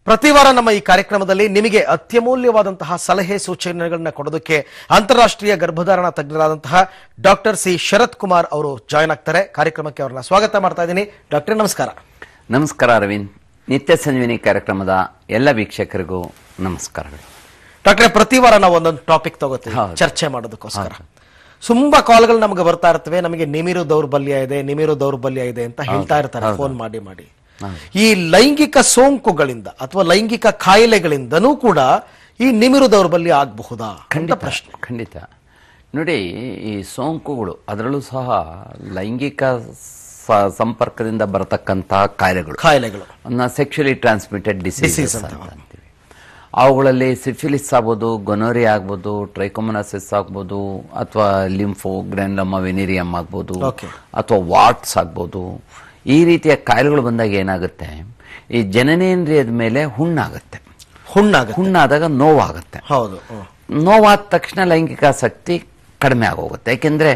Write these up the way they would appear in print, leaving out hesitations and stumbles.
ಪ್ರತಿ ವಾರ ನಮ್ಮ ಈ ಕಾರ್ಯಕ್ರಮದಲ್ಲಿ ನಿಮಗೆ ಅತ್ಯಮೂಲ್ಯವಾದಂತಹ ಸಲಹೆ ಸೂಚನೆಗಳನ್ನು ಕೊಡೋದಕ್ಕೆ ಅಂತಾರಾಷ್ಟ್ರೀಯ ಗರ್ಭಧಾರಣ ತಜ್ಞರಾದಂತಹ ಡಾಕ್ಟರ್ ಸಿ ಶರತ್ ಕುಮಾರ್ ಅವರು ಜಾಯಿನ್ ಆಗ್ತಾರೆ. ಕಾರ್ಯಕ್ರಮಕ್ಕೆ ಅವರನ್ನ ಸ್ವಾಗತ ಮಾಡ್ತಾ ಇದ್ದೀನಿ. ಡಾಕ್ಟರ್ ನಮಸ್ಕಾರ. ನಮಸ್ಕಾರ ಅರವಿಂದ್. ನಿತ್ಯ ಸಂಜೀವಿನಿ ಕಾರ್ಯಕ್ರಮದ ಎಲ್ಲ ವೀಕ್ಷಕರಿಗೂ ನಮಸ್ಕಾರಗಳು. ಡಾಕ್ಟರ್, ಪ್ರತಿ ವಾರ ನಾವು ಒಂದೊಂದು ಟಾಪಿಕ್ ತಗೋತೀವಿ ಚರ್ಚೆ ಮಾಡೋದಕ್ಕೋಸ್ಕರ. ತುಂಬಾ ಕಾಲ್ಗಳು ನಮಗೆ ಬರ್ತಾ ಇರ್ತವೆ. ನಮಗೆ ನಿಮಿರು ದೌರ್ಬಲ್ಯ ಇದೆ ಅಂತ ಹೇಳ್ತಾ ಇರ್ತಾರೆ ಫೋನ್ ಮಾಡಿ. ಈ ಲೈಂಗಿಕ ಸೋಂಕುಗಳಿಂದ ಅಥವಾ ಲೈಂಗಿಕ ಕಾಯಿಲೆಗಳಿಂದನೂ ಕೂಡ ಈ ನಿಮಿರು ದೌರ್ಬಲ್ಯ ಆಗಬಹುದಾ ಅಂತ ಪ್ರಶ್ನೆ. ಖಂಡಿತ. ನೋಡಿ, ಈ ಸೋಂಕುಗಳು ಅದರಲ್ಲೂ ಸಹ ಲೈಂಗಿಕ ಸಂಪರ್ಕದಿಂದ ಬರತಕ್ಕಂತಹ ಕಾಯಿಲೆಗಳು ಸೆಕ್ಚುಲಿ ಟ್ರಾನ್ಸ್ಮಿಟೆಡ್ ಡಿಸೀಸಸ್ ಅಂತ ಅಂತೀವಿ. ಅವುಗಳಲ್ಲಿ ಸಿಫಿಲಿಸ್ ಆಗ್ಬೋದು, ಗೊನೋರಿಯಾ ಆಗ್ಬೋದು, ಟ್ರೈಕೋಮೊನಾಸಿಸ್ ಆಗ್ಬೋದು, ಅಥವಾ ಲಿಂಫೋ ಗ್ರ್ಯಾನ್ಯುಲೋಮಾ ವೆನೇರಿಯಂ ಆಗ್ಬೋದು, ಅಥವಾ ವಾಟ್ಸ್ ಆಗ್ಬೋದು. ಈ ರೀತಿಯ ಕಾಯಿಲೆಗಳು ಬಂದಾಗ ಏನಾಗುತ್ತೆ, ಈ ಜನನೇಂದ್ರಿಯದ ಮೇಲೆ ಹುಣ್ಣಾದಾಗ ನೋವಾಗುತ್ತೆ. ನೋವಾದ ತಕ್ಷಣ ಲೈಂಗಿಕಾಸಕ್ತಿ ಕಡಿಮೆ ಆಗೋಗುತ್ತೆ. ಯಾಕೆಂದ್ರೆ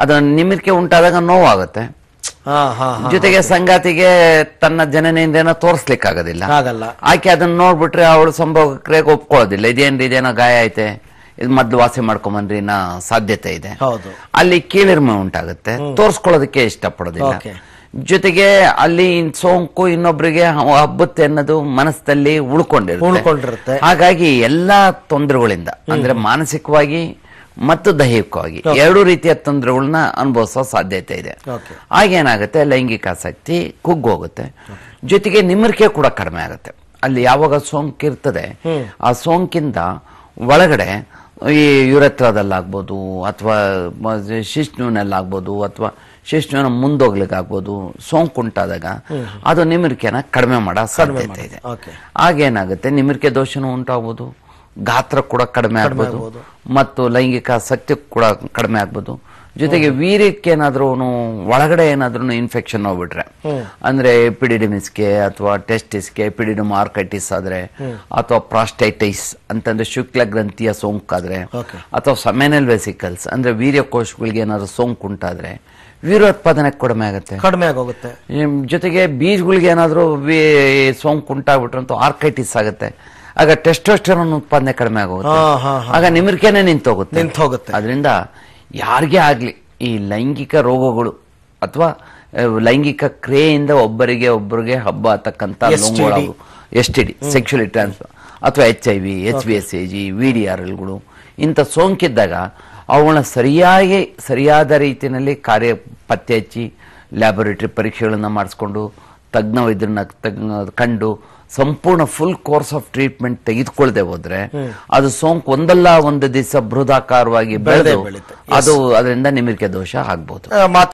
ಅದು ನಿಮಿರಿಕೆ ಉಂಟಾದಾಗ ನೋವಾಗುತ್ತೆ. ಜೊತೆಗೆ ಸಂಗಾತಿಗೆ ತನ್ನ ಜನನೇಂದ್ರಿಯನ ತೋರಿಸ್ಲಿಕ್ಕಾಗೋದಿಲ್ಲ. ಆಕೆ ಅದನ್ನ ನೋಡ್ಬಿಟ್ರೆ ಅವಳು ಸಂಭೋಗ ಕ್ರಿಯೆಗೆ ಒಪ್ಕೊಳ್ಳೋದಿಲ್ಲ. ಇದೇನೋ ಗಾಯ ಐತೆ, ಇದು ಮೊದ್ಲು ವಾಸಿ ಮಾಡ್ಕೊಂಬನ್ರಿ ನಾ ಸಾಧ್ಯತೆ ಇದೆ. ಅಲ್ಲಿ ಕೀಳಿರ್ಮೆ ಉಂಟಾಗುತ್ತೆ, ತೋರ್ಸ್ಕೊಳ್ಳೋದಕ್ಕೆ ಇಷ್ಟಪಡೋದಿಲ್ಲ. ಜೊತೆಗೆ ಅಲ್ಲಿ ಸೋಂಕು ಇನ್ನೊಬ್ಬರಿಗೆ ಹಬ್ಬತ್ತೆ ಅನ್ನೋದು ಮನಸ್ಸಲ್ಲಿ ಉಳ್ಕೊಂಡಿರುತ್ತೆ. ಹಾಗಾಗಿ ಎಲ್ಲಾ ತೊಂದರೆಗಳಿಂದ, ಅಂದ್ರೆ ಮಾನಸಿಕವಾಗಿ ಮತ್ತು ದೈಹಿಕವಾಗಿ ಎರಡೂ ರೀತಿಯ ತೊಂದರೆಗಳನ್ನ ಅನುಭವಿಸೋ ಸಾಧ್ಯತೆ ಇದೆ. ಆಗೇನಾಗುತ್ತೆ, ಲೈಂಗಿಕಾಸಕ್ತಿ ಕುಗ್ಗೋಗುತ್ತೆ. ಜೊತೆಗೆ ನಿಮಿರಿಕೆ ಕೂಡ ಕಡಿಮೆ ಆಗುತ್ತೆ. ಅಲ್ಲಿ ಯಾವಾಗ ಸೋಂಕಿರ್ತದೆ, ಆ ಸೋಂಕಿಂದ ಒಳಗಡೆ ಈ ಯುರೆತ್ರದಲ್ಲಾಗ್ಬೋದು, ಅಥವಾ ಶಿಶ್ನುವಿನಲ್ಲಾಗ್ಬೋದು, ಅಥವಾ ಶಿಶ್ನುವಿನ ಮುಂದೋಗ್ಲಿಕ್ಕಾಗ್ಬೋದು, ಸೋಂಕುಂಟಾದಾಗ ಅದು ನಿಮಿರಿಕೆನ ಕಡಿಮೆ ಮಾಡೋ ಸಾಧ್ಯತೆ ಇದೆ. ಆಗೇನಾಗುತ್ತೆ, ನಿಮಿರಿಕೆ ದೋಷನೂ ಉಂಟಾಗ್ಬೋದು, ಗಾತ್ರ ಕೂಡ ಕಡಿಮೆ ಆಗ್ಬೋದು, ಮತ್ತು ಲೈಂಗಿಕ ಆಸಕ್ತಿ ಕೂಡ ಕಡಿಮೆ ಆಗ್ಬೋದು. ಜೊತೆಗೆ ವೀರ್ಯಕ್ಕೆ ಏನಾದ್ರೂ ಒಳಗಡೆ ಏನಾದ್ರೂ ಇನ್ಫೆಕ್ಷನ್ ಹೋಗ್ಬಿಟ್ರೆ, ಅಂದ್ರೆ ಎಪಿಡಿಡಿಮಿಸ್ಗೆ ಅಥವಾ ಟೆಸ್ಟಿಸ್ಗೆ ಎಪಿಡಿಡಮ್ ಆರ್ಕೈಟಿಸ್ ಆದ್ರೆ, ಅಥವಾ ಪ್ರಾಸ್ಟೈಟಿಸ್ ಅಂತಂದ್ರೆ ಶುಕ್ಲ ಗ್ರಂಥಿಯ ಸೋಂಕಾದ್ರೆ, ಅಥವಾ ಸಮೆನಲ್ ವೆಸಿಕಲ್ಸ್ ಅಂದ್ರೆ ವೀರ್ಯ ಕೋಶಗಳಿಗೆ ಏನಾದ್ರು ಸೋಂಕು ಉಂಟಾದ್ರೆ ವೀರ್ಯೋತ್ಪಾದನೆ ಕಡಿಮೆ ಆಗೋಗುತ್ತೆ. ಜೊತೆಗೆ ಬೀಜಗಳಿಗೆ ಏನಾದ್ರು ಸೋಂಕು ಉಂಟಾಗ್ಬಿಟ್ರಂತೂ ಆರ್ಕೈಟಿಸ್ ಆಗುತ್ತೆ. ಆಗ ಟೆಸ್ಟೋಸ್ಟೆರಾನ್ ಉತ್ಪಾದನೆ ಕಡಿಮೆ ಆಗೋಗುತ್ತೆ. ಆಗ ನಿಮಿರಿಕೆನೆ ನಿಂತೋಗುತ್ತೆ. ಅದರಿಂದ ಯಾರಿಗೇ ಆಗ್ಲಿ ಈ ಲೈಂಗಿಕ ರೋಗಗಳು ಅಥವಾ ಲೈಂಗಿಕ ಕ್ರಿಯೆಯಿಂದ ಒಬ್ಬರಿಗೆ ಹಬ್ಬ ಅಂತಕ್ಕಂಥ STD ಸೆಕ್ಚುಲಿ ಟ್ರಾನ್ಸ್ಫರ್, ಅಥವಾ HIV, HVSAG, VDRLಗಳು ಇಂಥ ಸೋಂಕಿದ್ದಾಗ ಅವುಗಳನ್ನ ಸರಿಯಾದ ರೀತಿಯಲ್ಲಿ ಪತ್ತೆ ಹಚ್ಚಿ ಲ್ಯಾಬೊರೇಟರಿ ಪರೀಕ್ಷೆಗಳನ್ನ ಮಾಡಿಸ್ಕೊಂಡು ತಜ್ಞ ವೈದ್ಯರನ್ನ ಕಂಡು ಸಂಪೂರ್ಣ ಫುಲ್ ಕೋರ್ಸ್ ಆಫ್ ಟ್ರೀಟ್ಮೆಂಟ್ ತೆಗೆದುಕೊಳ್ಳದೆ ಹೋದ್ರೆ ಅದು ಸೋಂಕು ಒಂದಲ್ಲ ಒಂದು ದಿವಸ ಬೃಹದಾಕಾರವಾಗಿ ಬೆಳೆದು ಅದು ಅದರಿಂದ ನಿಮಿರಿಕೆ ದೋಷ ಆಗ್ಬಹುದು.